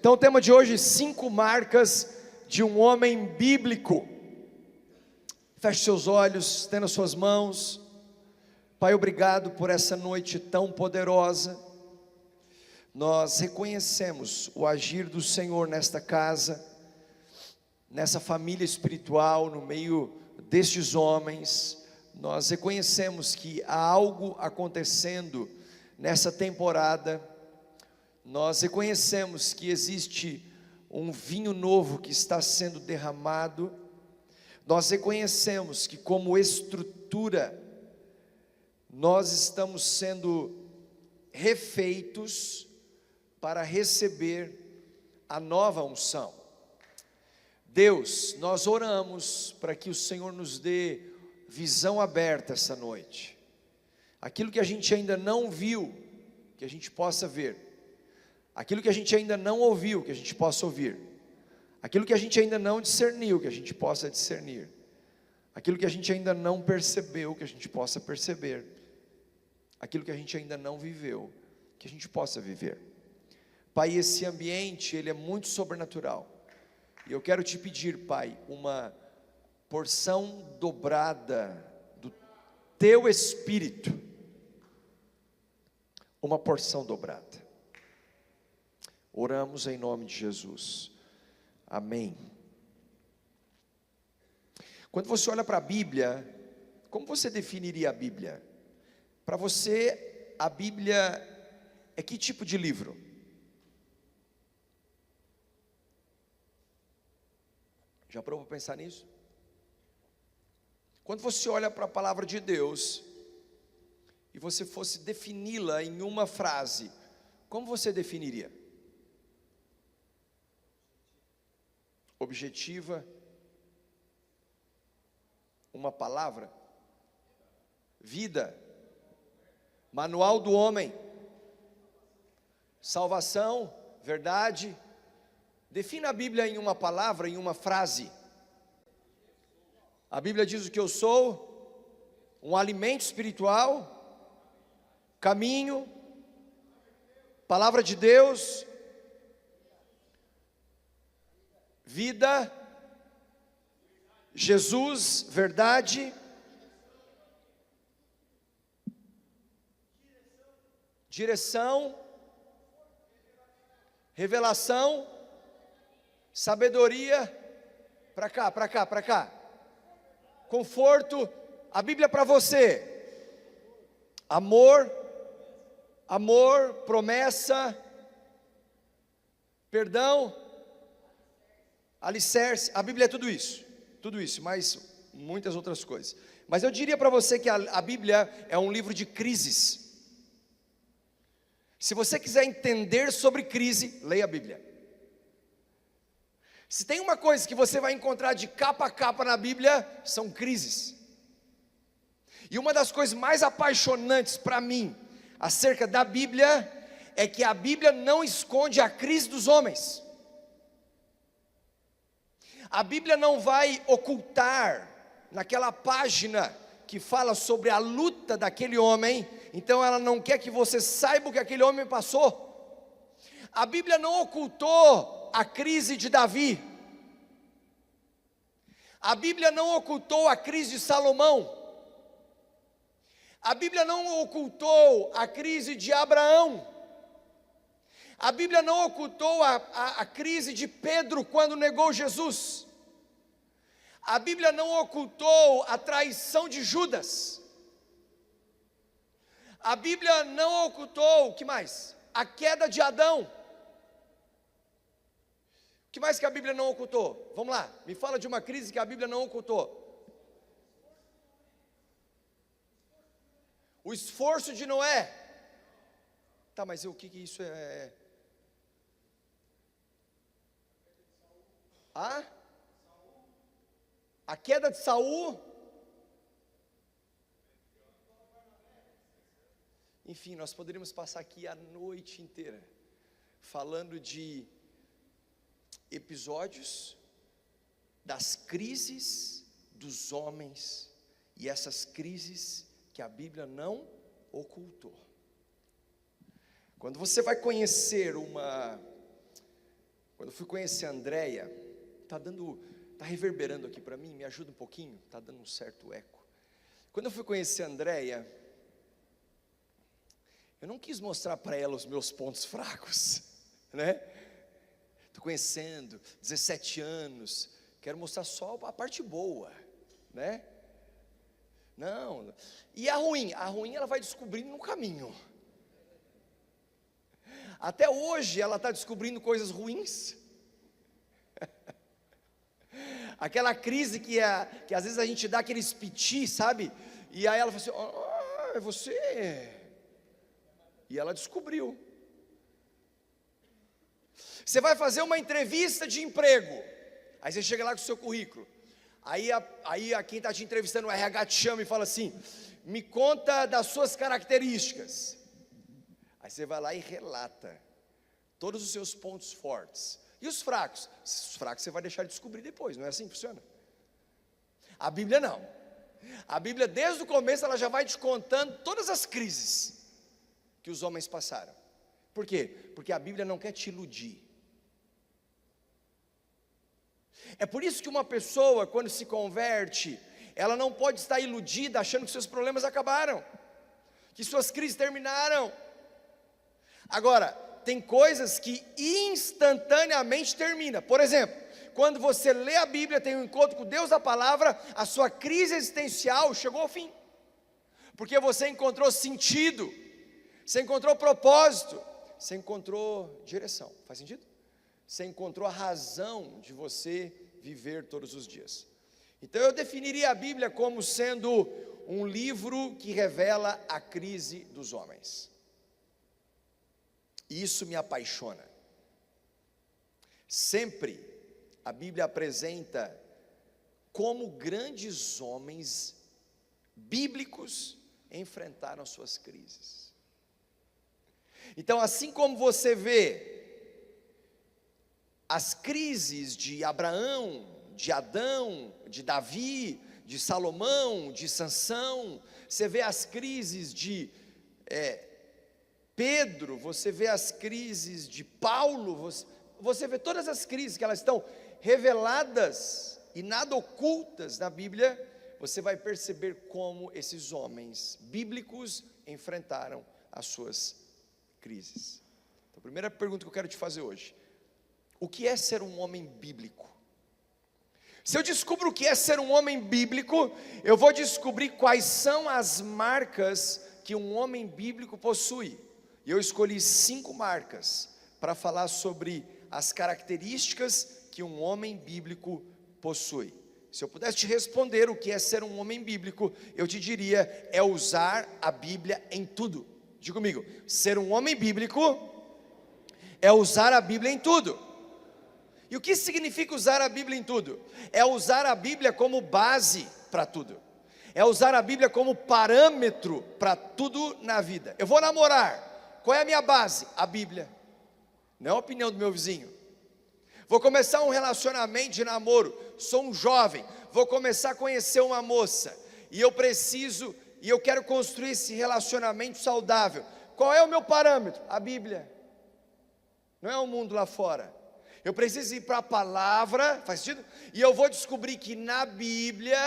Então o tema de hoje, 5 marcas de um homem bíblico. Feche seus olhos, estenda as suas mãos. Pai, obrigado por essa noite tão poderosa. Nós reconhecemos o agir do Senhor nesta casa, nessa família espiritual, no meio destes homens. Nós reconhecemos que há algo acontecendo nessa temporada. Nós reconhecemos que existe um vinho novo que está sendo derramado. Nós reconhecemos que, como estrutura, nós estamos sendo refeitos para receber a nova unção. Deus, nós oramos para que o Senhor nos dê visão aberta essa noite. Aquilo que a gente ainda não viu, que a gente possa ver. Aquilo que a gente ainda não ouviu, que a gente possa ouvir. Aquilo que a gente ainda não discerniu, que a gente possa discernir. Aquilo que a gente ainda não percebeu, que a gente possa perceber. Aquilo que a gente ainda não viveu, que a gente possa viver. Pai, esse ambiente, ele é muito sobrenatural. E eu quero te pedir, Pai, uma porção dobrada do teu Espírito. Uma porção dobrada. Oramos em nome de Jesus, amém. Quando você olha para a Bíblia, como você definiria a Bíblia? Para você, a Bíblia é que tipo de livro? Já parou para pensar nisso? Quando você olha para a palavra de Deus, e você fosse defini-la em uma frase, como você definiria? Objetiva, uma palavra, vida, manual do homem, salvação, verdade. Defina a Bíblia em uma palavra, em uma frase. A Bíblia diz o que eu sou, um alimento espiritual, caminho, palavra de Deus, vida, Jesus, verdade, direção, revelação, sabedoria, para cá, para cá, para cá, conforto. A Bíblia para você, amor, promessa, perdão, alicerce. A Bíblia é tudo isso, mas muitas outras coisas. Mas eu diria para você que a Bíblia é um livro de crises. Se você quiser entender sobre crise, leia a Bíblia. Se tem uma coisa que você vai encontrar de capa a capa na Bíblia, são crises. E uma das coisas mais apaixonantes para mim, acerca da Bíblia, é que a Bíblia não esconde a crise dos homens. A Bíblia não vai ocultar naquela página que fala sobre a luta daquele homem, então ela não quer que você saiba o que aquele homem passou. A Bíblia não ocultou a crise de Davi. A Bíblia não ocultou a crise de Salomão. A Bíblia não ocultou a crise de Abraão. A Bíblia não ocultou a crise de Pedro quando negou Jesus. A Bíblia não ocultou a traição de Judas. A Bíblia não ocultou, o que mais? A queda de Adão. O que mais que a Bíblia não ocultou? Vamos lá, me fala de uma crise que a Bíblia não ocultou. O esforço de Noé. Tá, mas o que isso é? A queda de Saul. Enfim, nós poderíamos passar aqui a noite inteira falando de episódios das crises dos homens e essas crises que a Bíblia não ocultou. Quando você vai conhecer Quando eu fui conhecer a Andréia, tá reverberando aqui para mim, me ajuda um pouquinho, tá dando um certo eco. Quando eu fui conhecer a Andréia, eu não quis mostrar para ela os meus pontos fracos, né? Estou conhecendo, 17 anos, quero mostrar só a parte boa, né? Não, e a ruim ela vai descobrindo no caminho. Até hoje ela está descobrindo coisas ruins. Aquela crise que às vezes a gente dá aquele piti, sabe? E aí ela fala assim, é você. E ela descobriu. Você vai fazer uma entrevista de emprego. Aí você chega lá com o seu currículo. Aí quem está te entrevistando, o RH te chama e fala assim, me conta das suas características. Aí você vai lá e relata todos os seus pontos fortes. E os fracos? Os fracos você vai deixar de descobrir depois, não é assim que funciona? A Bíblia não. A Bíblia desde o começo ela já vai te contando todas as crises que os homens passaram. Por quê? Porque a Bíblia não quer te iludir. É por isso que uma pessoa, quando se converte, ela não pode estar iludida, achando que seus problemas acabaram, que suas crises terminaram. Agora, tem coisas que instantaneamente terminam. Por exemplo, quando você lê a Bíblia, tem um encontro com Deus da palavra, a sua crise existencial chegou ao fim. Porque você encontrou sentido, você encontrou propósito, você encontrou direção. Faz sentido? Você encontrou a razão de você viver todos os dias. Então eu definiria a Bíblia como sendo um livro que revela a crise dos homens. E isso me apaixona. Sempre a Bíblia apresenta como grandes homens bíblicos enfrentaram suas crises. Então, assim como você vê as crises de Abraão, de Adão, de Davi, de Salomão, de Sansão, você vê as crises de Pedro, você vê as crises de Paulo, você vê todas as crises que elas estão reveladas e nada ocultas na Bíblia. Você vai perceber como esses homens bíblicos enfrentaram as suas crises. Então, a primeira pergunta que eu quero te fazer hoje: o que é ser um homem bíblico? Se eu descubro o que é ser um homem bíblico, eu vou descobrir quais são as marcas que um homem bíblico possui. E eu escolhi 5 marcas para falar sobre as características que um homem bíblico possui. Se eu pudesse te responder o que é ser um homem bíblico, eu te diria, é usar a Bíblia em tudo. Diga comigo, ser um homem bíblico é usar a Bíblia em tudo. E o que significa usar a Bíblia em tudo? É usar a Bíblia como base para tudo. É usar a Bíblia como parâmetro para tudo na vida. Eu vou namorar. Qual é a minha base? A Bíblia. Não é a opinião do meu vizinho. Vou começar um relacionamento de namoro. Sou um jovem. Vou começar a conhecer uma moça. E eu quero construir esse relacionamento saudável. Qual é o meu parâmetro? A Bíblia. Não é o mundo lá fora. Eu preciso ir para a palavra, faz sentido? E eu vou descobrir que na Bíblia,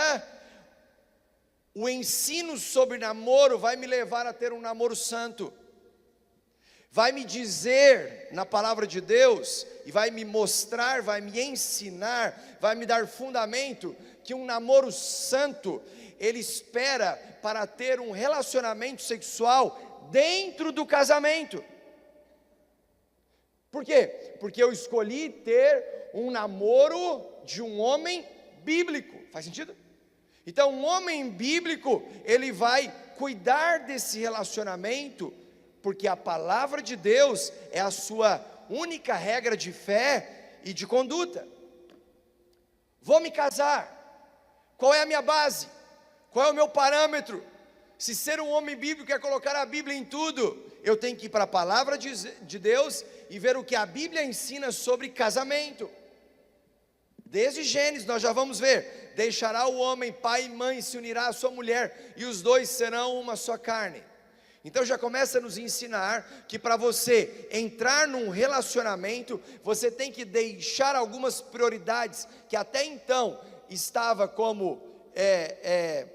o ensino sobre namoro vai me levar a ter um namoro santo. Vai me dizer na palavra de Deus, e vai me mostrar, vai me ensinar, vai me dar fundamento, que um namoro santo, ele espera para ter um relacionamento sexual dentro do casamento. Por quê? Porque eu escolhi ter um namoro de um homem bíblico. Faz sentido? Então, um homem bíblico, ele vai cuidar desse relacionamento, porque a palavra de Deus é a sua única regra de fé e de conduta. Vou me casar. Qual é a minha base? Qual é o meu parâmetro? Se ser um homem bíblico é colocar a Bíblia em tudo, eu tenho que ir para a palavra de Deus e ver o que a Bíblia ensina sobre casamento. Desde Gênesis nós já vamos ver: deixará o homem pai e mãe, se unirá à sua mulher, e os dois serão uma só carne. Então já começa a nos ensinar que para você entrar num relacionamento, você tem que deixar algumas prioridades que até então estava como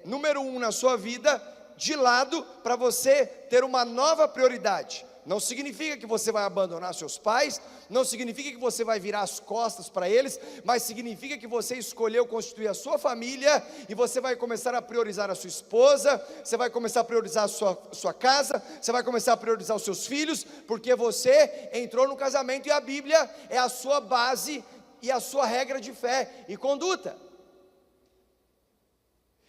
número 1 na sua vida, de lado, para você ter uma nova prioridade. Não significa que você vai abandonar seus pais, não significa que você vai virar as costas para eles, mas significa que você escolheu constituir a sua família, e você vai começar a priorizar a sua esposa, você vai começar a priorizar a sua casa, você vai começar a priorizar os seus filhos, porque você entrou no casamento, e a Bíblia é a sua base, e a sua regra de fé e conduta.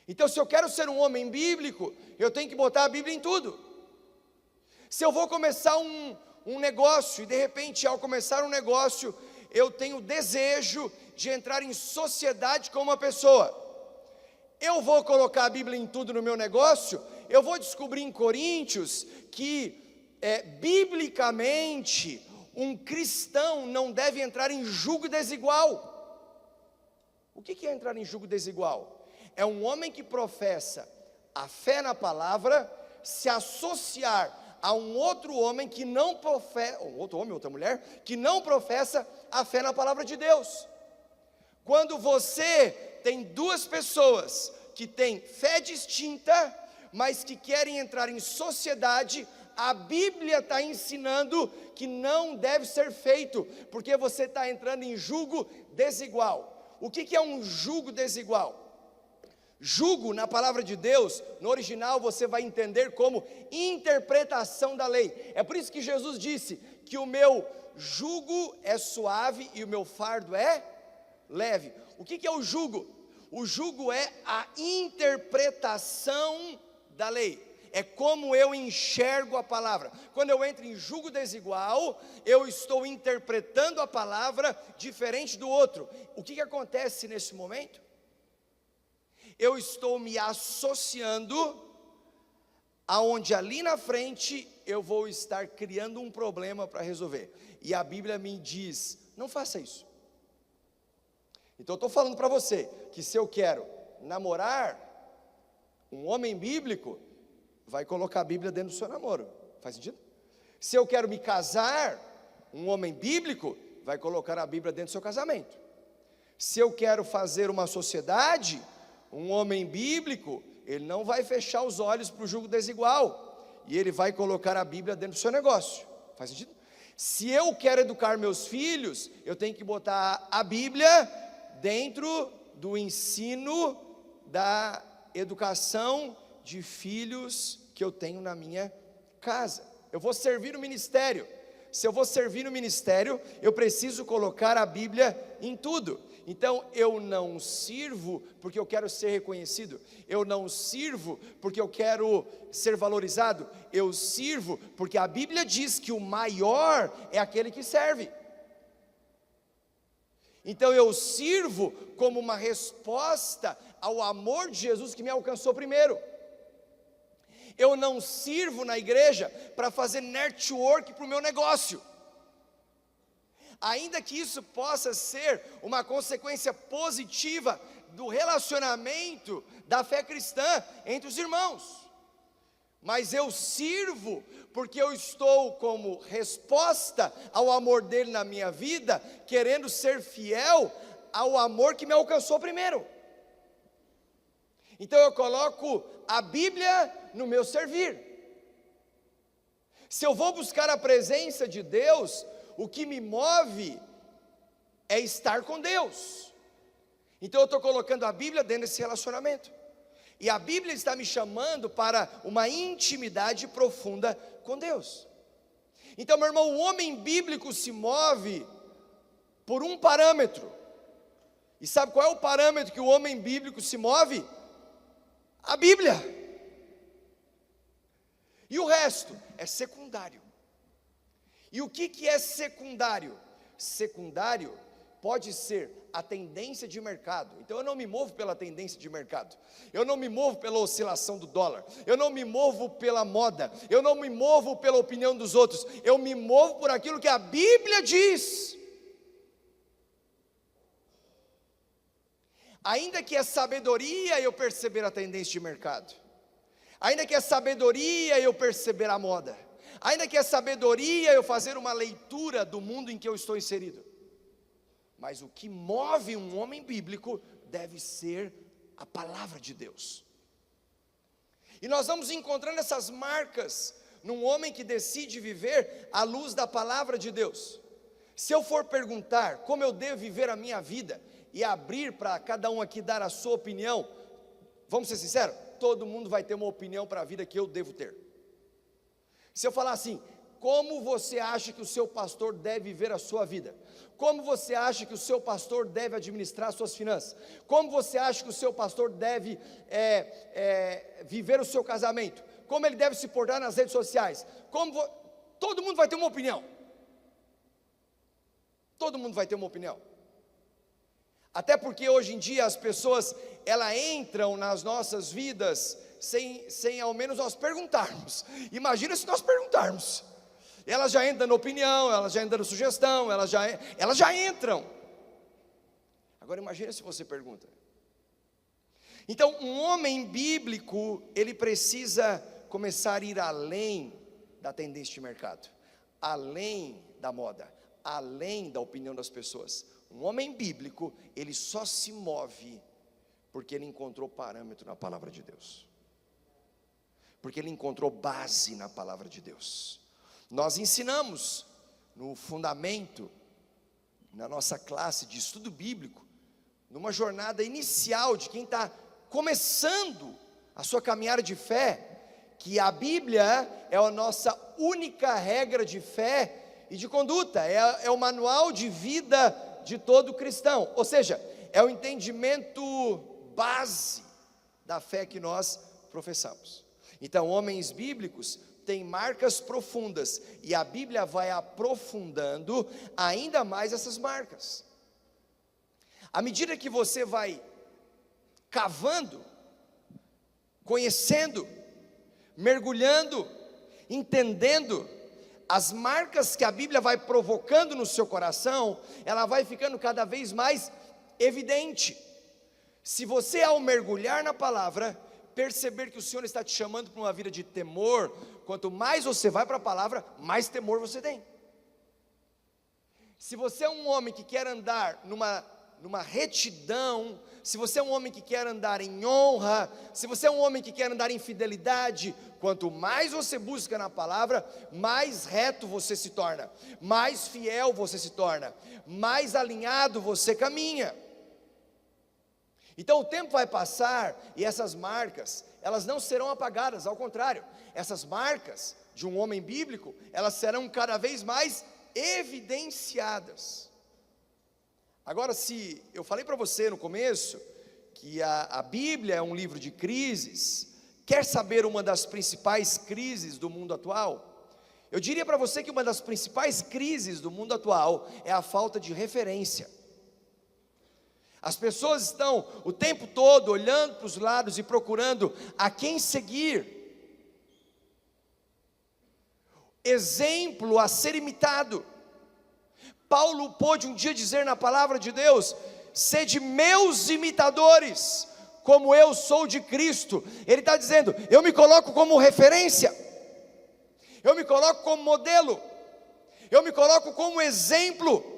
Então, se eu quero ser um homem bíblico, eu tenho que botar a Bíblia em tudo. Se eu vou começar um negócio, e de repente ao começar um negócio, eu tenho desejo de entrar em sociedade com uma pessoa, eu vou colocar a Bíblia em tudo no meu negócio? Eu vou descobrir em Coríntios que biblicamente um cristão não deve entrar em julgo desigual. O que é entrar em julgo desigual? É um homem que professa a fé na palavra se associar a um outro homem que não professa, outro homem, outra mulher, que não professa a fé na palavra de Deus. Quando você tem duas pessoas que têm fé distinta, mas que querem entrar em sociedade, a Bíblia está ensinando que não deve ser feito, porque você está entrando em julgo desigual. O que é um julgo desigual? Jugo, na palavra de Deus, no original você vai entender como interpretação da lei. É por isso que Jesus disse que o meu jugo é suave e o meu fardo é leve. O que é o jugo? O jugo é a interpretação da lei. É como eu enxergo a palavra. Quando eu entro em jugo desigual, eu estou interpretando a palavra diferente do outro. O que acontece nesse momento? Eu estou me associando, aonde ali na frente eu vou estar criando um problema para resolver. E a Bíblia me diz, não faça isso. Então eu estou falando para você, que se eu quero namorar um homem bíblico, vai colocar a Bíblia dentro do seu namoro. Faz sentido? Se eu quero me casar, um homem bíblico, vai colocar a Bíblia dentro do seu casamento. Se eu quero fazer uma sociedade, um homem bíblico, ele não vai fechar os olhos para o julgo desigual, e ele vai colocar a Bíblia dentro do seu negócio. Faz sentido? Se eu quero educar meus filhos, eu tenho que botar a Bíblia dentro do ensino da educação de filhos que eu tenho na minha casa. Eu vou servir no ministério. Se eu vou servir no ministério, eu preciso colocar a Bíblia em tudo. Então eu não sirvo porque eu quero ser reconhecido, eu não sirvo porque eu quero ser valorizado, eu sirvo porque a Bíblia diz que o maior é aquele que serve. Então eu sirvo como uma resposta ao amor de Jesus que me alcançou primeiro. Eu não sirvo na igreja para fazer network para o meu negócio. Ainda que isso possa ser uma consequência positiva do relacionamento da fé cristã entre os irmãos, mas eu sirvo porque eu estou como resposta ao amor dele na minha vida, querendo ser fiel ao amor que me alcançou primeiro. Então eu coloco a Bíblia no meu servir. Se eu vou buscar a presença de Deus, o que me move é estar com Deus. Então eu estou colocando a Bíblia dentro desse relacionamento. E a Bíblia está me chamando para uma intimidade profunda com Deus. Então, meu irmão, o homem bíblico se move por um parâmetro. E sabe qual é o parâmetro que o homem bíblico se move? A Bíblia. E o resto é secundário. E o que é secundário? Secundário pode ser a tendência de mercado. Então eu não me movo pela tendência de mercado, eu não me movo pela oscilação do dólar, eu não me movo pela moda, eu não me movo pela opinião dos outros, eu me movo por aquilo que a Bíblia diz. Ainda que é sabedoria eu perceber a tendência de mercado, ainda que é sabedoria eu perceber a moda, ainda que é sabedoria eu fazer uma leitura do mundo em que eu estou inserido, mas o que move um homem bíblico deve ser a palavra de Deus. E nós vamos encontrando essas marcas num homem que decide viver à luz da palavra de Deus. Se eu for perguntar como eu devo viver a minha vida e abrir para cada um aqui dar a sua opinião, vamos ser sinceros, todo mundo vai ter uma opinião para a vida que eu devo ter. Se eu falar assim, como você acha que o seu pastor deve viver a sua vida? Como você acha que o seu pastor deve administrar suas finanças? Como você acha que o seu pastor deve viver o seu casamento? Como ele deve se portar nas redes sociais? Todo mundo vai ter uma opinião. Todo mundo vai ter uma opinião. Até porque hoje em dia as pessoas, elas entram nas nossas vidas sem ao menos nós perguntarmos. Imagina se nós perguntarmos. Elas já entram na opinião, elas já entram na sugestão, elas já entram. Agora imagina se você pergunta. Então um homem bíblico, ele precisa começar a ir além da tendência de mercado, além da moda, além da opinião das pessoas. Um homem bíblico, ele só se move porque ele encontrou parâmetro na palavra de Deus, porque ele encontrou base na palavra de Deus. Nós ensinamos no fundamento, na nossa classe de estudo bíblico, numa jornada inicial de quem está começando a sua caminhada de fé, que a Bíblia é a nossa única regra de fé e de conduta, é o manual de vida de todo cristão, ou seja, é o entendimento base da fé que nós professamos. Então, homens bíblicos têm marcas profundas, e a Bíblia vai aprofundando ainda mais essas marcas. À medida que você vai cavando, conhecendo, mergulhando, entendendo, as marcas que a Bíblia vai provocando no seu coração, ela vai ficando cada vez mais evidente. Se você, ao mergulhar na palavra, perceber que o Senhor está te chamando para uma vida de temor, quanto mais você vai para a palavra, mais temor você tem. Se você é um homem que quer andar numa retidão, se você é um homem que quer andar em honra, se você é um homem que quer andar em fidelidade, quanto mais você busca na palavra, mais reto você se torna, mais fiel você se torna, mais alinhado você caminha. Então o tempo vai passar e essas marcas, elas não serão apagadas, ao contrário, essas marcas de um homem bíblico, elas serão cada vez mais evidenciadas. Agora, se eu falei para você no começo, que a Bíblia é um livro de crises, quer saber uma das principais crises do mundo atual? Eu diria para você que uma das principais crises do mundo atual é a falta de referência. As pessoas estão o tempo todo olhando para os lados e procurando a quem seguir, exemplo a ser imitado. Paulo pôde um dia dizer na palavra de Deus: sede meus imitadores, como eu sou de Cristo. Ele está dizendo, eu me coloco como referência, eu me coloco como modelo, eu me coloco como exemplo.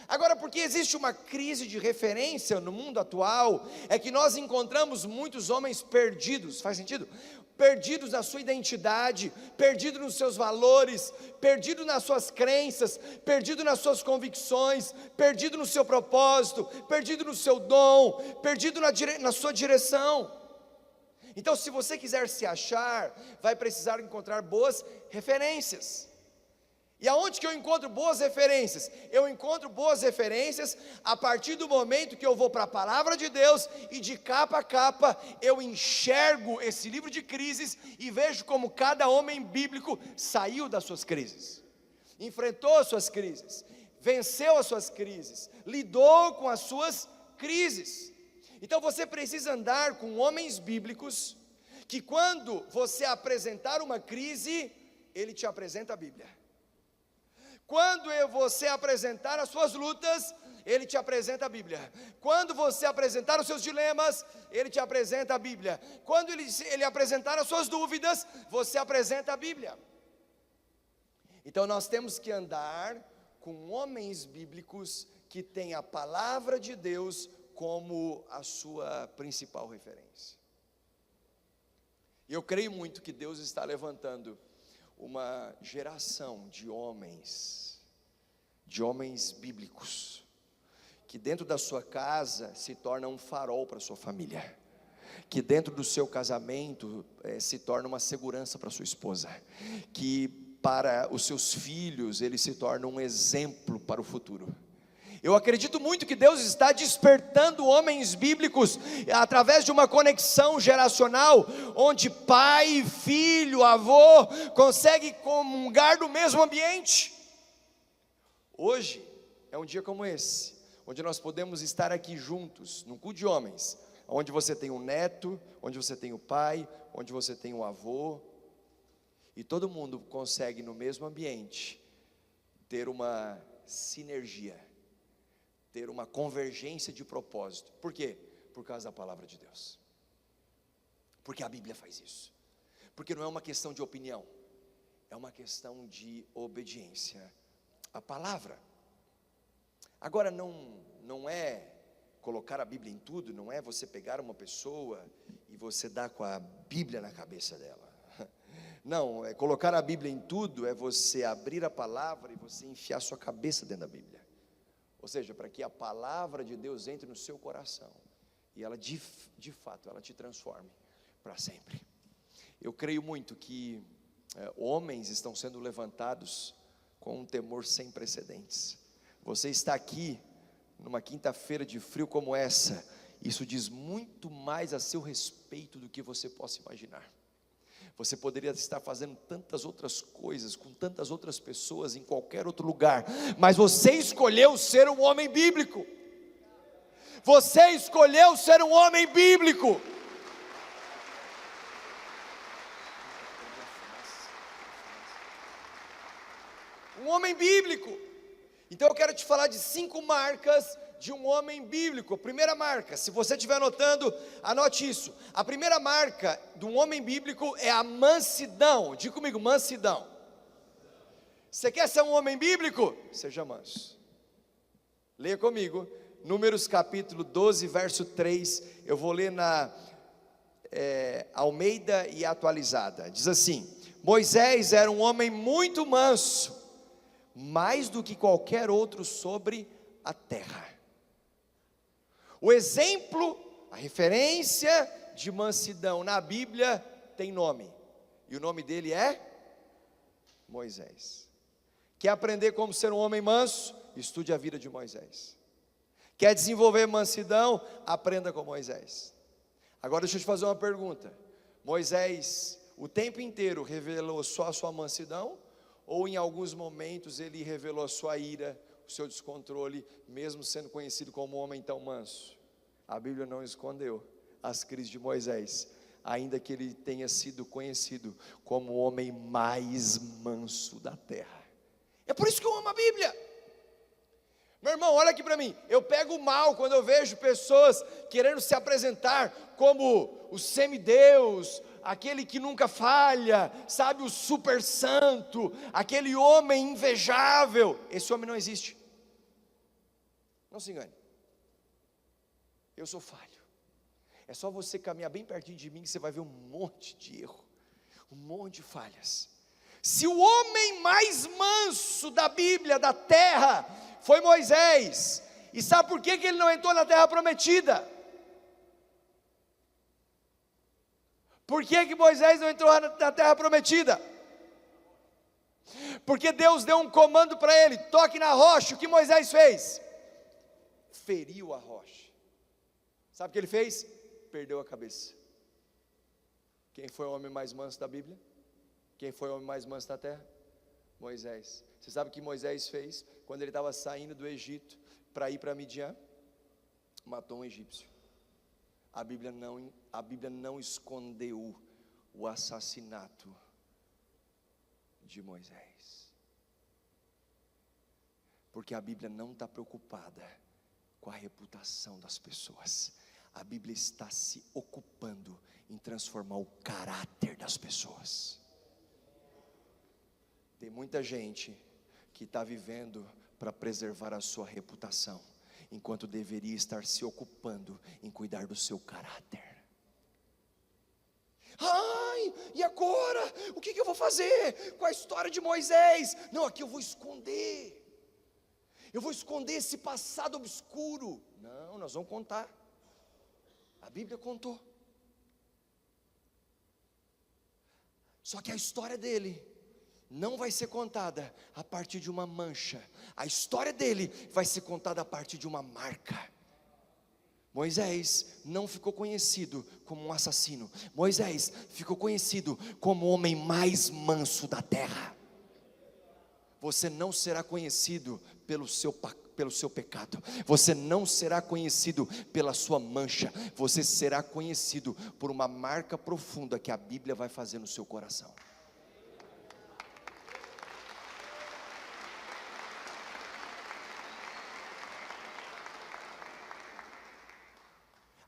Agora, porque existe uma crise de referência no mundo atual, é que nós encontramos muitos homens perdidos, faz sentido? Perdidos na sua identidade, perdidos nos seus valores, perdidos nas suas crenças, perdidos nas suas convicções, perdidos no seu propósito, perdidos no seu dom, perdidos na sua direção. Então, se você quiser se achar, vai precisar encontrar boas referências. E aonde que eu encontro boas referências? Eu encontro boas referências a partir do momento que eu vou para a palavra de Deus e de capa a capa eu enxergo esse livro de crises e vejo como cada homem bíblico saiu das suas crises, enfrentou as suas crises, venceu as suas crises, lidou com as suas crises. Então você precisa andar com homens bíblicos que quando você apresentar uma crise, ele te apresenta a Bíblia. Quando você apresentar as suas lutas, Ele te apresenta a Bíblia. Quando você apresentar os seus dilemas, Ele te apresenta a Bíblia. Quando Ele apresentar as suas dúvidas, você apresenta a Bíblia. Então nós temos que andar com homens bíblicos que têm a palavra de Deus como a sua principal referência. E eu creio muito que Deus está levantando uma geração de homens bíblicos, que dentro da sua casa se torna um farol para a sua família, que dentro do seu casamento se torna uma segurança para a sua esposa, que para os seus filhos ele se torna um exemplo para o futuro. Eu acredito muito que Deus está despertando homens bíblicos através de uma conexão geracional, onde pai, filho, avô conseguem comungar no mesmo ambiente. Hoje é um dia como esse, onde nós podemos estar aqui juntos, num culto de homens, onde você tem um neto, onde você tem o pai, onde você tem o avô, e todo mundo consegue no mesmo ambiente ter uma sinergia, ter uma convergência de propósito. Por quê? Por causa da palavra de Deus. Porque a Bíblia faz isso. Porque não é uma questão de opinião, é uma questão de obediência à palavra. Agora não é colocar a Bíblia em tudo, não é você pegar uma pessoa e você dar com a Bíblia na cabeça dela. Não, colocar a Bíblia em tudo é você abrir a palavra e você enfiar sua cabeça dentro da Bíblia. Ou seja, para que a palavra de Deus entre no seu coração e ela de fato, ela te transforme para sempre. Eu creio muito que homens estão sendo levantados com um temor sem precedentes. Você está aqui numa quinta-feira de frio como essa, isso diz muito mais a seu respeito do que você possa imaginar. Você poderia estar fazendo tantas outras coisas, com tantas outras pessoas, em qualquer outro lugar, mas você escolheu ser um homem bíblico. Você escolheu ser um homem bíblico. Um homem bíblico. Então eu quero te falar de 5 marcas de um homem bíblico. A primeira marca, se você estiver anotando, anote isso. A primeira marca de um homem bíblico é a mansidão. Diga comigo, mansidão. Você quer ser um homem bíblico? Seja manso. Leia comigo, Números capítulo 12, verso 3. Eu vou ler na Almeida e Atualizada. Diz assim: Moisés era um homem muito manso, mais do que qualquer outro sobre a terra. O exemplo, a referência de mansidão na Bíblia tem nome, e o nome dele é Moisés. Quer aprender como ser um homem manso? Estude a vida de Moisés. Quer desenvolver mansidão? Aprenda com Moisés. Agora deixa eu te fazer uma pergunta. Moisés, o tempo inteiro, revelou só a sua mansidão? Ou em alguns momentos ele revelou a sua ira, o seu descontrole, mesmo sendo conhecido como um homem tão manso? A Bíblia não escondeu as crises de Moisés, ainda que ele tenha sido conhecido como o homem mais manso da terra. É por isso que eu amo a Bíblia. Meu irmão, olha aqui para mim, eu pego mal quando eu vejo pessoas querendo se apresentar como o semideus, aquele que nunca falha, sabe, o super santo, aquele homem invejável. Esse homem não existe. Não se engane. Eu sou falho. É só você caminhar bem pertinho de mim que você vai ver um monte de erro, um monte de falhas. Se o homem mais manso da Bíblia, da terra, foi Moisés, e sabe por que ele não entrou na terra prometida? Por que Moisés não entrou na terra prometida? Porque Deus deu um comando para ele: toque na rocha. O que Moisés fez? Feriu a rocha. Sabe o que ele fez? Perdeu a cabeça. Quem foi o homem mais manso da Bíblia? Quem foi o homem mais manso da terra? Moisés. Você sabe o que Moisés fez quando ele estava saindo do Egito para ir para Midian? Matou um egípcio. A Bíblia não escondeu o assassinato de Moisés. Porque a Bíblia não está preocupada com a reputação das pessoas. A Bíblia está se ocupando em transformar o caráter das pessoas. Tem muita gente que está vivendo para preservar a sua reputação, enquanto deveria estar se ocupando em cuidar do seu caráter. Ai, e agora? O que eu vou fazer com a história de Moisés? Não, aqui eu vou esconder. Eu vou esconder esse passado obscuro. Não, nós vamos contar. A Bíblia contou. Só que a história dele não vai ser contada a partir de uma mancha. A história dele vai ser contada a partir de uma marca. Moisés não ficou conhecido como um assassino. Moisés ficou conhecido como o homem mais manso da terra. Você não será conhecido pelo seu pecado. Você não será conhecido pela sua mancha. Você será conhecido por uma marca profunda que a Bíblia vai fazer no seu coração.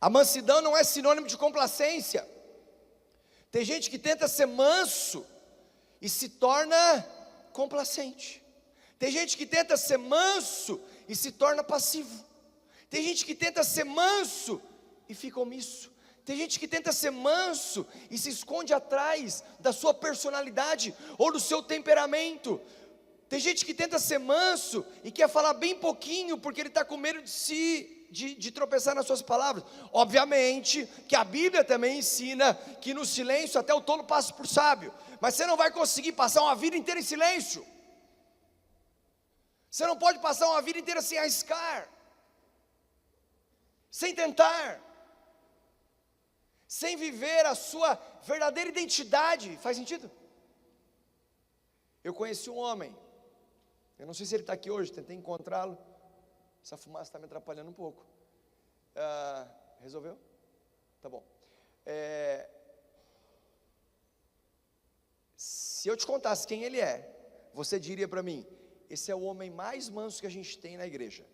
A mansidão não é sinônimo de complacência. Tem gente que tenta ser manso e se torna complacente. Tem gente que tenta ser manso e se torna passivo. Tem gente que tenta ser manso e fica omisso. Tem gente que tenta ser manso e se esconde atrás da sua personalidade ou do seu temperamento. Tem gente que tenta ser manso e quer falar bem pouquinho porque ele está com medo de tropeçar nas suas palavras. Obviamente que a Bíblia também ensina que no silêncio até o tolo passa por sábio. Mas você não vai conseguir passar uma vida inteira em silêncio. Você não pode passar uma vida inteira sem arriscar, sem tentar, sem viver a sua verdadeira identidade. Faz sentido? Eu conheci um homem, eu não sei se ele está aqui hoje, tentei encontrá-lo. Essa fumaça está me atrapalhando um pouco. Resolveu? Tá bom. Se eu te contasse quem ele é, você diria para mim: esse é o homem mais manso que a gente tem na igreja.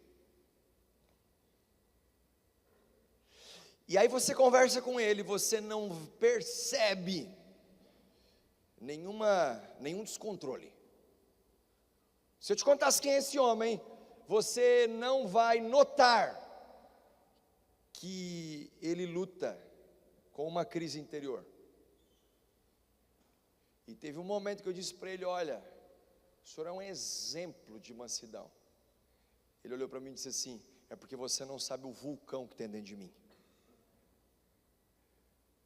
E aí você conversa com ele, você não percebe nenhum descontrole. Se eu te contasse quem é esse homem, você não vai notar que ele luta com uma crise interior. E teve um momento que eu disse para ele: olha, o senhor é um exemplo de mansidão. Ele olhou para mim e disse assim: é porque você não sabe o vulcão que tem dentro de mim.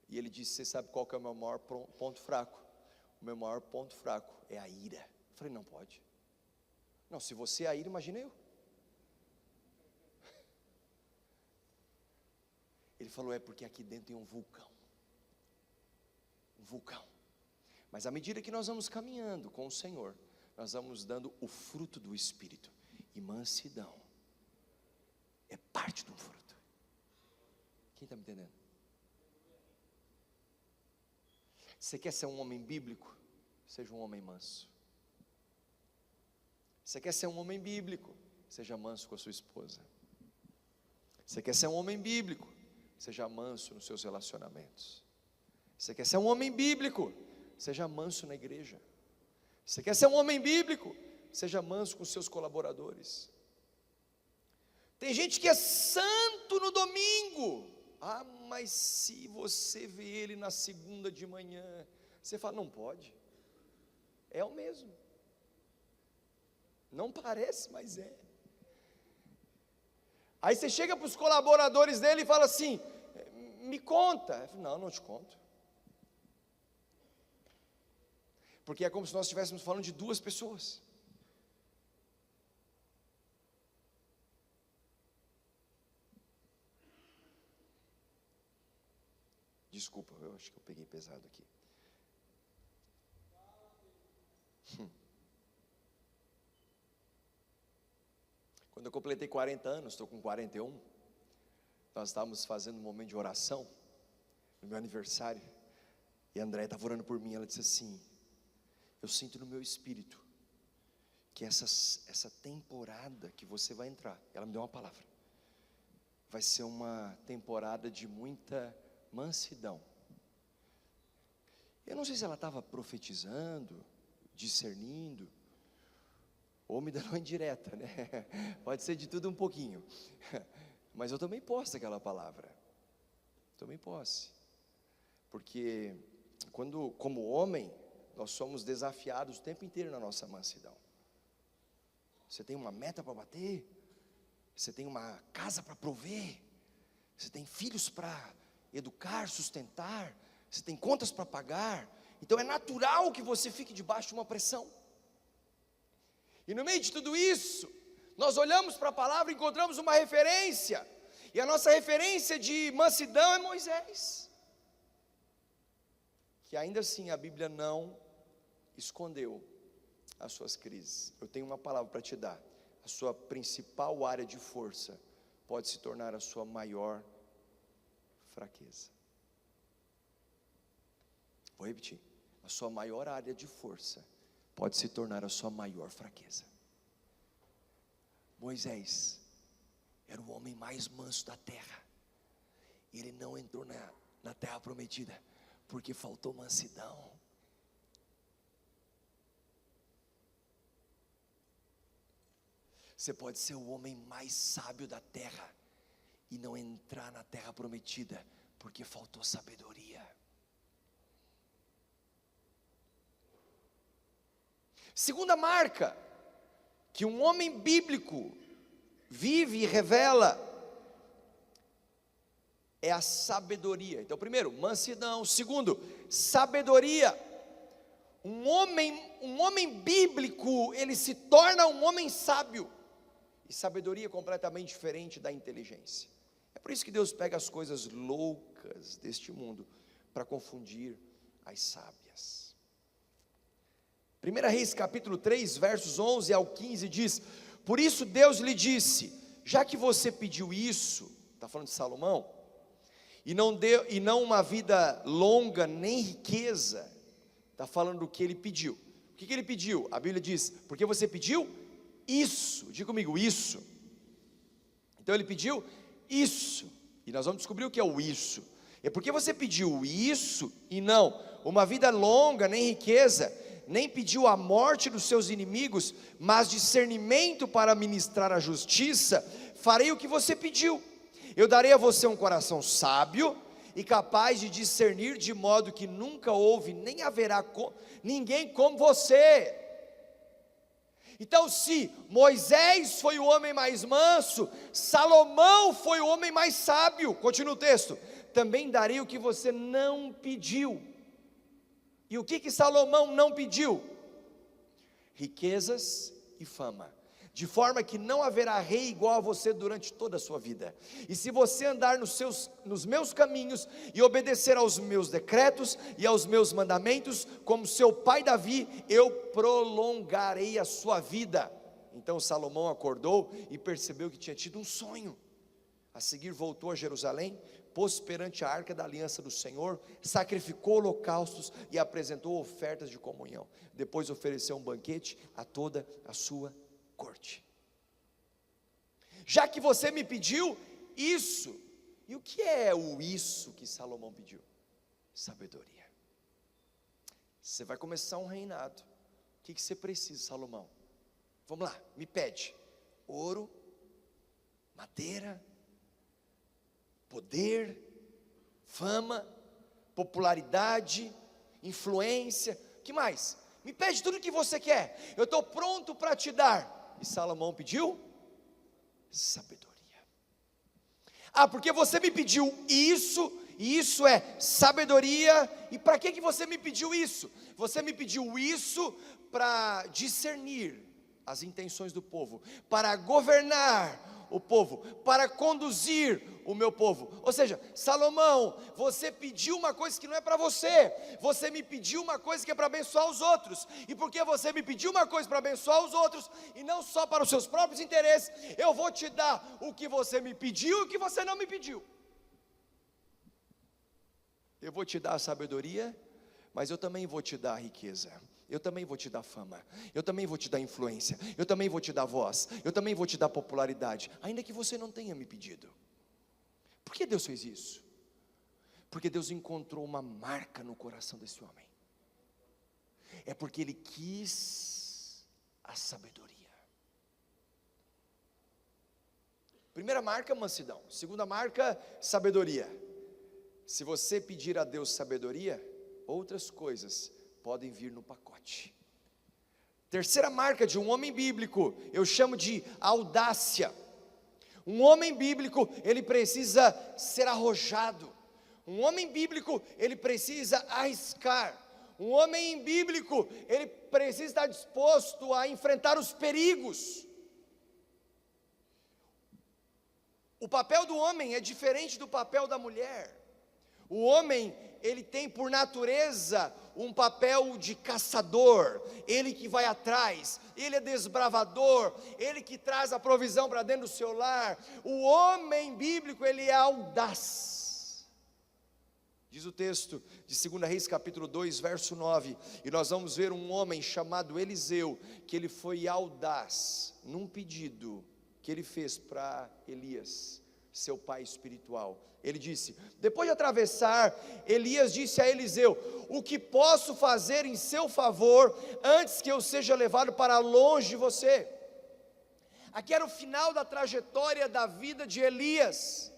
E ele disse: você sabe qual que é o meu maior ponto fraco? O meu maior ponto fraco é a ira. Eu falei: não pode. Não, se você é a ira, imagina eu. Ele falou: é porque aqui dentro tem um vulcão. Um vulcão. Mas à medida que nós vamos caminhando com o Senhor, nós vamos dando o fruto do Espírito. E mansidão é parte do fruto. Quem está me entendendo? Você quer ser um homem bíblico? Seja um homem manso. Você quer ser um homem bíblico? Seja manso com a sua esposa. Você quer ser um homem bíblico? Seja manso nos seus relacionamentos. Você quer ser um homem bíblico? Seja manso na igreja. Você quer ser um homem bíblico? Seja manso com os seus colaboradores. Tem gente que é santo no domingo. Ah, mas se você vê ele na segunda de manhã, você fala: não pode. É o mesmo. Não parece, mas é. Aí você chega para os colaboradores dele e fala assim: me conta. Eu falo: não te conto. Porque é como se nós estivéssemos falando de duas pessoas. Desculpa, eu acho que eu peguei pesado aqui. Quando eu completei 40 anos, estou com 41, nós estávamos fazendo um momento de oração, no meu aniversário, e a Andréia estava orando por mim. Ela disse assim: eu sinto no meu espírito, que essa temporada que você vai entrar, ela me deu uma palavra, vai ser uma temporada de muita mansidão. Eu não sei se ela estava profetizando, discernindo, ou me dando uma indireta, né? Pode ser de tudo um pouquinho. Mas eu tomei posse daquela palavra. Tomei posse. Porque como homem, nós somos desafiados o tempo inteiro na nossa mansidão. Você tem uma meta para bater, você tem uma casa para prover, você tem filhos para educar, sustentar, você tem contas para pagar. Então é natural que você fique debaixo de uma pressão. E no meio de tudo isso, nós olhamos para a palavra e encontramos uma referência. E a nossa referência de mansidão é Moisés. Que ainda assim a Bíblia não escondeu as suas crises. Eu tenho uma palavra para te dar. A sua principal área de força pode se tornar a sua maior fraqueza. Vou repetir. A sua maior área de força pode se tornar a sua maior fraqueza. Moisés era o homem mais manso da terra. Ele não entrou na terra prometida porque faltou mansidão. Você pode ser o homem mais sábio da terra e não entrar na terra prometida porque faltou sabedoria. Segunda marca que um homem bíblico vive e revela é a sabedoria. Então, primeiro, mansidão. Segundo, sabedoria. Um homem bíblico, ele se torna um homem sábio. E sabedoria é completamente diferente da inteligência. É por isso que Deus pega as coisas loucas deste mundo para confundir as sábias. 1 Reis capítulo 3, versos 11 ao 15 diz: por isso Deus lhe disse, já que você pediu isso, está falando de Salomão, e não uma vida longa, nem riqueza, está falando do que ele pediu. O que ele pediu? A Bíblia diz, porque você pediu isso, diga comigo, isso. Então ele pediu isso, e nós vamos descobrir o que é o isso. É porque você pediu isso, e não uma vida longa, nem riqueza, nem pediu a morte dos seus inimigos, mas discernimento para ministrar a justiça, farei o que você pediu. Eu darei a você um coração sábio e capaz de discernir, de modo que nunca houve, nem haverá ninguém como você. Então, se Moisés foi o homem mais manso, Salomão foi o homem mais sábio. Continua o texto. Também darei o que você não pediu. E o que Salomão não pediu? Riquezas e fama, de forma que não haverá rei igual a você durante toda a sua vida. E se você andar nos meus caminhos e obedecer aos meus decretos e aos meus mandamentos, como seu pai Davi, eu prolongarei a sua vida. Então Salomão acordou e percebeu que tinha tido um sonho. A seguir voltou a Jerusalém, pôs perante a arca da aliança do Senhor, sacrificou holocaustos e apresentou ofertas de comunhão. Depois ofereceu um banquete a toda a sua corte. Já que você me pediu isso, e o que é o isso que Salomão pediu? Sabedoria. Você vai começar um reinado. O que você precisa, Salomão? Vamos lá, me pede: ouro, madeira, poder, fama, popularidade, influência, que mais? Me pede tudo o que você quer, eu estou pronto para te dar. E Salomão pediu sabedoria. Porque você me pediu isso, e isso é sabedoria. E para que você me pediu isso? Você me pediu isso para discernir as intenções do povo, para governar o povo, para conduzir o meu povo. Ou seja, Salomão, você pediu uma coisa que não é para você, você me pediu uma coisa que é para abençoar os outros, e porque você me pediu uma coisa para abençoar os outros, e não só para os seus próprios interesses, eu vou te dar o que você me pediu e o que você não me pediu. Eu vou te dar a sabedoria, mas eu também vou te dar a riqueza. eu também vou te dar fama, eu também vou te dar influência, eu também vou te dar voz, eu também vou te dar popularidade, ainda que você não tenha me pedido. Por que Deus fez isso? Porque Deus encontrou uma marca no coração desse homem. É porque Ele quis a sabedoria. Primeira marca, mansidão. Segunda marca, sabedoria. Se você pedir a Deus sabedoria, outras coisas podem vir no pacote. Terceira marca de um homem bíblico, eu chamo de audácia. Um homem bíblico, ele precisa ser arrojado. Um homem bíblico, ele precisa arriscar. Um homem bíblico, ele precisa estar disposto a enfrentar os perigos. O papel do homem é diferente do papel da mulher. O homem, ele tem por natureza um papel de caçador, ele que vai atrás, ele é desbravador, ele que traz a provisão para dentro do seu lar. O homem bíblico, ele é audaz. Diz o texto de 2 Reis capítulo 2, verso 9, e nós vamos ver um homem chamado Eliseu, que ele foi audaz, num pedido que ele fez para Elias, seu pai espiritual. Ele disse, depois de atravessar, Elias disse a Eliseu, o que posso fazer em seu favor, antes que eu seja levado para longe de você? Aqui era o final da trajetória da vida de Elias,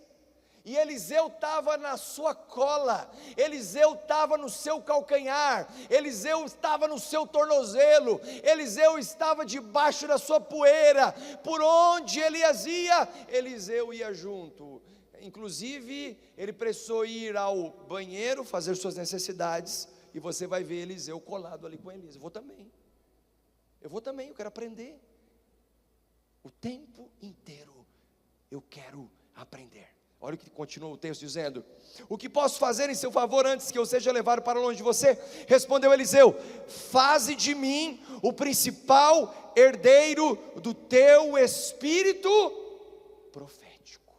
e Eliseu estava na sua cola, Eliseu estava no seu calcanhar, Eliseu estava no seu tornozelo, Eliseu estava debaixo da sua poeira. Por onde Elias ia, Eliseu ia junto. Inclusive, ele precisou ir ao banheiro, fazer suas necessidades, e você vai ver Eliseu colado ali com Elias. Eu vou também, eu quero aprender. O tempo inteiro eu quero aprender. Olha o que continua o texto dizendo, o que posso fazer em seu favor antes que eu seja levado para longe de você? Respondeu Eliseu, faze de mim o principal herdeiro do teu espírito profético.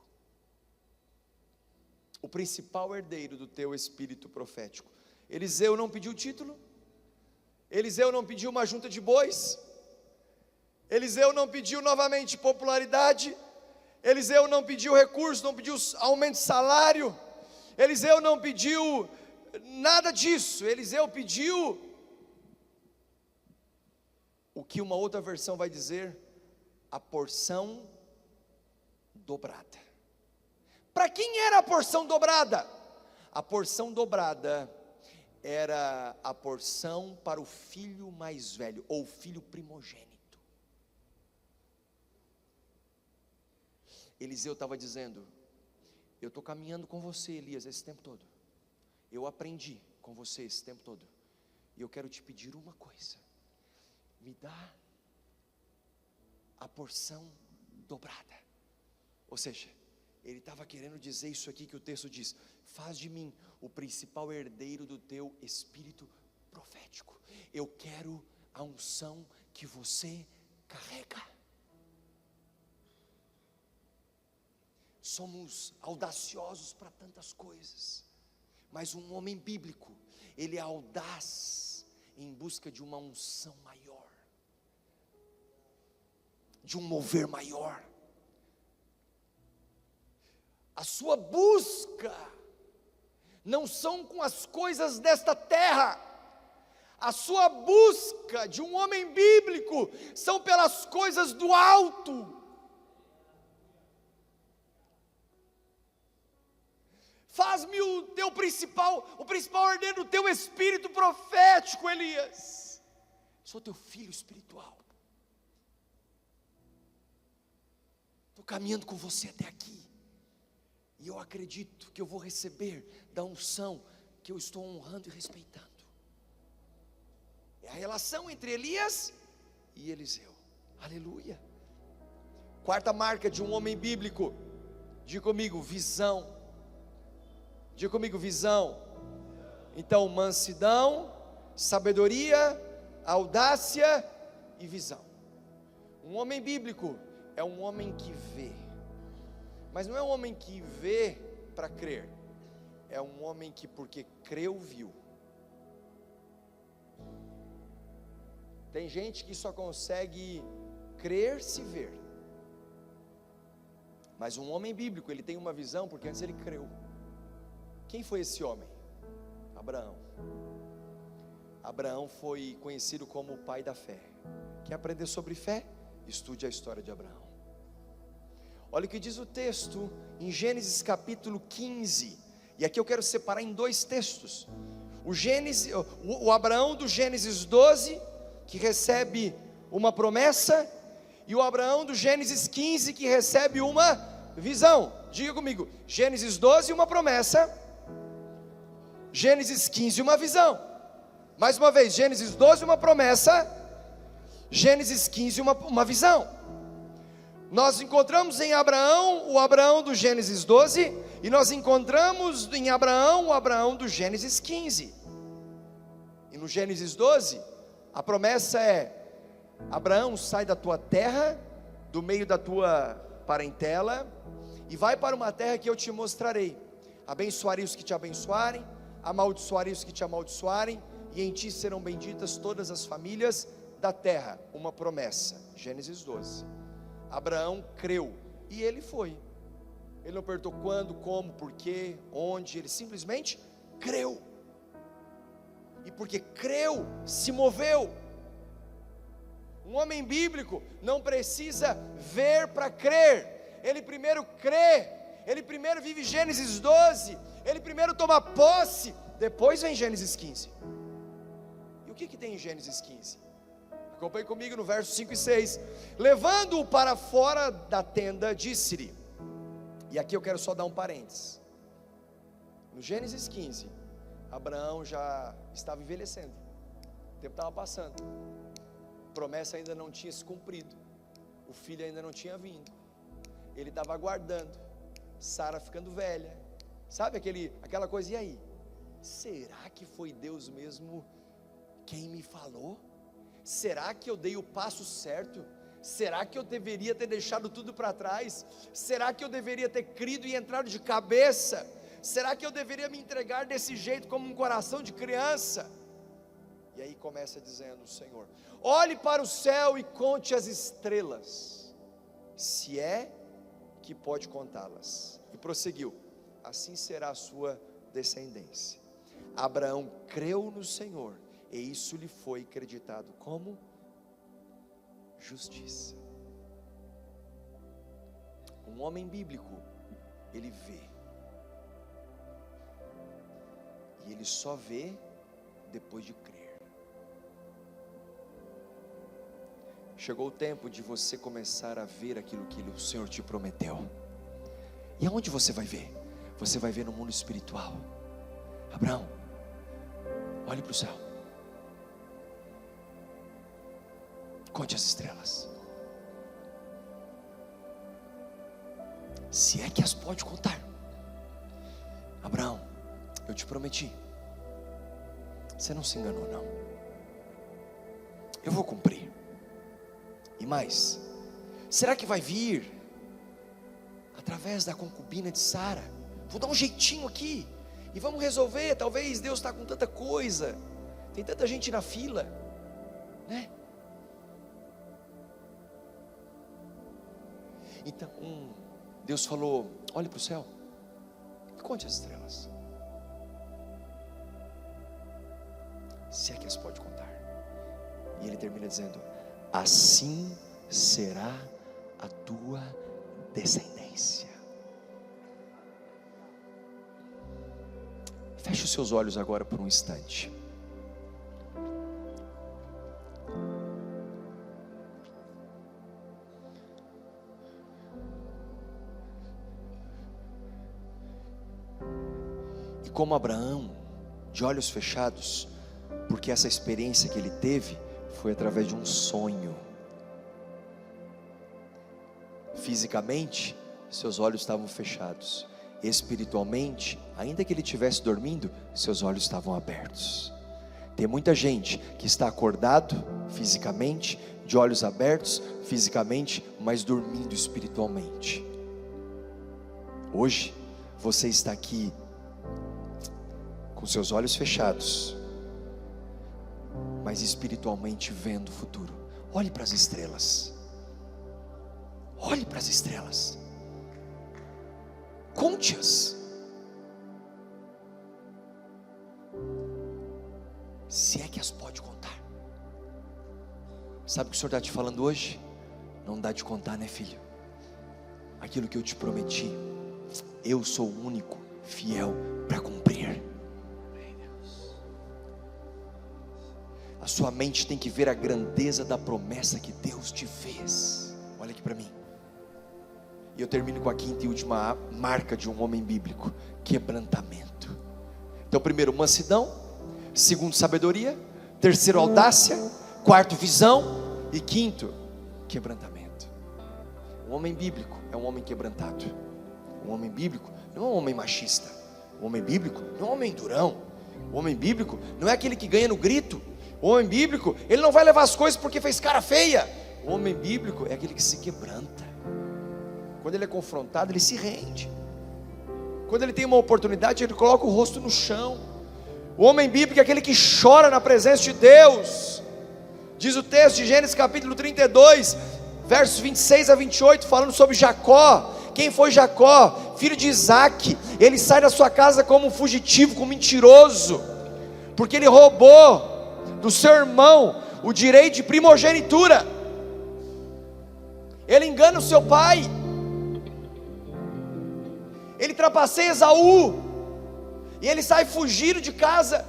O principal herdeiro do teu espírito profético. Eliseu não pediu título, Eliseu não pediu uma junta de bois, Eliseu não pediu novamente popularidade, Eliseu não pediu recurso, não pediu aumento de salário, Eliseu não pediu nada disso. Eliseu pediu o que uma outra versão vai dizer, a porção dobrada. Para quem era a porção dobrada? A porção dobrada era a porção para o filho mais velho, ou filho primogênito. Eliseu estava dizendo, eu estou caminhando com você, Elias, esse tempo todo, eu aprendi com você esse tempo todo, e eu quero te pedir uma coisa, me dá a porção dobrada. Ou seja, ele estava querendo dizer isso aqui que o texto diz, faz de mim o principal herdeiro do teu espírito profético, eu quero a unção que você carrega. Somos audaciosos para tantas coisas, mas um homem bíblico, ele é audaz em busca de uma unção maior, de um mover maior. A sua busca não são com as coisas desta terra, a sua busca de um homem bíblico são pelas coisas do alto. Faz-me o principal herdeiro do teu espírito profético, Elias. Sou teu filho espiritual. Estou caminhando com você até aqui. E eu acredito que eu vou receber da unção que eu estou honrando e respeitando. É a relação entre Elias e Eliseu. Aleluia. Quarta marca de um homem bíblico. Diga comigo, visão. Diga comigo, visão. Então, mansidão, sabedoria, audácia e visão. Um homem bíblico é um homem que vê, mas não é um homem que vê para crer, é um homem que porque creu, viu. Tem gente que só consegue crer se ver. Mas um homem bíblico, ele tem uma visão, porque antes ele creu. Quem foi esse homem? Abraão. Abraão foi conhecido como o pai da fé. Quer aprender sobre fé? Estude a história de Abraão. Olha o que diz o texto em Gênesis capítulo 15. E aqui eu quero separar em dois textos. O Abraão do Gênesis 12, que recebe uma promessa, e o Abraão do Gênesis 15, que recebe uma visão. Diga comigo: Gênesis 12, uma promessa. Gênesis 15, uma visão. Mais uma vez, Gênesis 12, uma promessa. Gênesis 15, uma visão. Nós encontramos em Abraão, o Abraão do Gênesis 12, e nós encontramos em Abraão, o Abraão do Gênesis 15. E no Gênesis 12, a promessa é: Abraão, sai da tua terra, do meio da tua parentela, e vai para uma terra que eu te mostrarei. Abençoarei os que te abençoarem, amaldiçoarei os que te amaldiçoarem, e em ti serão benditas todas as famílias da terra. Uma promessa. Gênesis 12. Abraão creu, e ele foi. Ele não perguntou quando, como, porquê, onde, ele simplesmente creu. E porque creu, se moveu. Um homem bíblico não precisa ver para crer. Ele primeiro crê, ele primeiro vive Gênesis 12, ele primeiro toma posse, depois vem Gênesis 15. E o que tem em Gênesis 15? Acompanhe comigo no verso 5 e 6. Levando-o para fora da tenda, disse-lhe, e aqui eu quero só dar um parênteses. No Gênesis 15, Abraão já estava envelhecendo, o tempo estava passando, a promessa ainda não tinha se cumprido, o filho ainda não tinha vindo, ele estava aguardando, Sara ficando velha, sabe aquela coisa, e aí? Será que foi Deus mesmo quem me falou? Será que eu dei o passo certo? Será que eu deveria ter deixado tudo para trás? Será que eu deveria ter crido e entrado de cabeça? Será que eu deveria me entregar desse jeito, como um coração de criança? E aí começa dizendo o Senhor: olhe para o céu e conte as estrelas, se é que pode contá-las. E prosseguiu: assim será a sua descendência. Abraão creu no Senhor, e isso lhe foi acreditado como justiça. Um homem bíblico, ele vê, e ele só vê depois de crer. Chegou o tempo de você começar a ver aquilo que o Senhor te prometeu. E aonde você vai ver? Você vai ver no mundo espiritual. Abraão, olhe para o céu, conte as estrelas, se é que as pode contar. Abraão, eu te prometi, você não se enganou não, eu vou cumprir. E mais, será que vai vir através da concubina de Sara? Vou dar um jeitinho aqui e vamos resolver. Talvez Deus está com tanta coisa, tem tanta gente na fila, né? Então Deus falou: olhe para o céu e conte as estrelas, se é que as pode contar. E ele termina dizendo: assim será a tua descendência. Feche os seus olhos agora por um instante. E como Abraão, de olhos fechados, porque essa experiência que ele teve foi através de um sonho. Fisicamente, seus olhos estavam fechados. Espiritualmente, ainda que ele estivesse dormindo, seus olhos estavam abertos. Tem muita gente que está acordado fisicamente, de olhos abertos fisicamente, mas dormindo espiritualmente. Hoje, você está aqui com seus olhos fechados, mas espiritualmente vendo o futuro. Olhe para as estrelas. Olhe para as estrelas. Conte-as. Se é que as pode contar. Sabe o que o Senhor está te falando hoje? Não dá de contar, né, filho? Aquilo que eu te prometi, eu sou o único fiel para cumprir. A sua mente tem que ver a grandeza da promessa que Deus te fez. Olha aqui para mim. E eu termino com a quinta e última marca de um homem bíblico: quebrantamento. Então, primeiro, mansidão. Segundo, sabedoria. Terceiro, audácia. Quarto, visão. E quinto, quebrantamento. Um homem bíblico é um homem quebrantado. Um homem bíblico não é um homem machista. Um homem bíblico não é um homem durão. O homem bíblico não é aquele que ganha no grito. O homem bíblico, ele não vai levar as coisas porque fez cara feia. O homem bíblico é aquele que se quebranta. Quando ele é confrontado, ele se rende. Quando ele tem uma oportunidade, ele coloca o rosto no chão. O homem bíblico é aquele que chora na presença de Deus. Diz o texto de Gênesis capítulo 32, versos 26 a 28, falando sobre Jacó. Quem foi Jacó? Filho de Isaac. Ele sai da sua casa como um fugitivo, como um mentiroso, porque ele roubou do seu irmão o direito de primogenitura. Ele engana o seu pai. Ele trapaceia Esaú. E ele sai fugindo de casa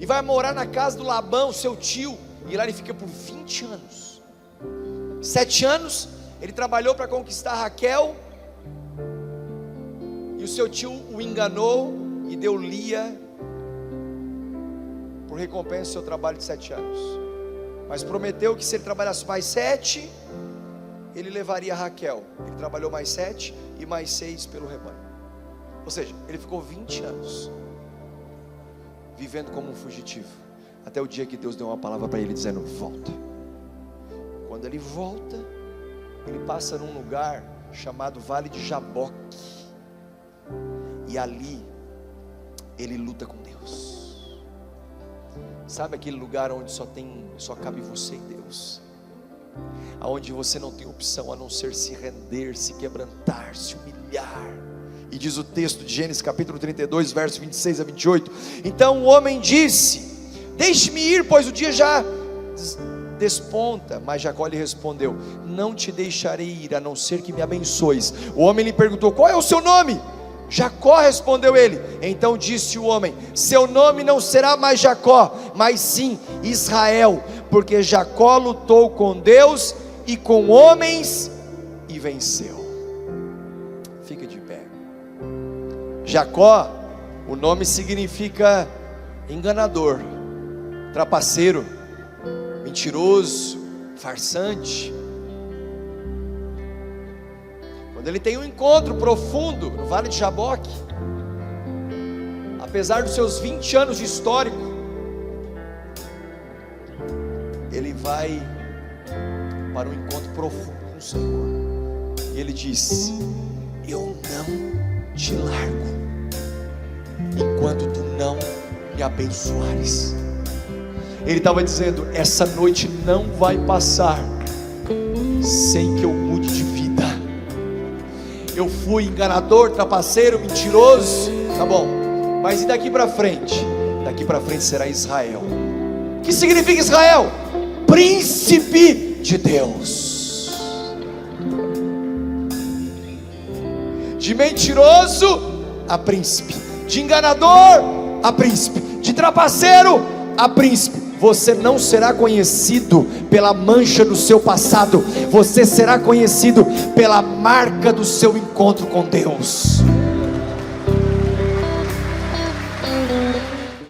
e vai morar na casa do Labão, seu tio. E lá ele fica por 20 anos. 7 anos ele trabalhou para conquistar Raquel. E o seu tio o enganou e deu Lia por recompensa do seu trabalho de 7 anos. Mas prometeu que se ele trabalhasse mais 7, ele levaria Raquel. Ele trabalhou mais 7 e mais 6 pelo rebanho. Ou seja, ele ficou 20 anos vivendo como um fugitivo, até o dia que Deus deu uma palavra para ele dizendo: volta. Quando ele volta, ele passa num lugar chamado Vale de Jaboque. E ali ele luta com Deus. Sabe aquele lugar onde só cabe você e Deus? Aonde você não tem opção a não ser se render, se quebrantar, se humilhar. E diz o texto de Gênesis capítulo 32, versos 26 a 28. Então o homem disse: deixe-me ir, pois o dia já desponta. Mas Jacó lhe respondeu: não te deixarei ir, a não ser que me abençoes. O homem lhe perguntou: qual é o seu nome? Jacó, respondeu ele. Então disse o homem: seu nome não será mais Jacó, mas sim Israel, porque Jacó lutou com Deus e com homens e venceu. Fica de pé. Jacó, o nome significa enganador, trapaceiro, mentiroso, farsante. Quando ele tem um encontro profundo no Vale de Jaboque, apesar dos seus 20 anos de histórico, ele vai para um encontro profundo com o Senhor. E ele diz: eu não te largo enquanto tu não me abençoares. Ele estava dizendo: essa noite não vai passar sem que eu mude de vida. Eu fui enganador, trapaceiro, mentiroso, tá bom, mas e daqui para frente? Daqui para frente será Israel. O que significa Israel? Príncipe de Deus. De mentiroso a príncipe, de enganador a príncipe, de trapaceiro a príncipe. Você não será conhecido pela mancha do seu passado, você será conhecido pela marca do seu encontro com Deus.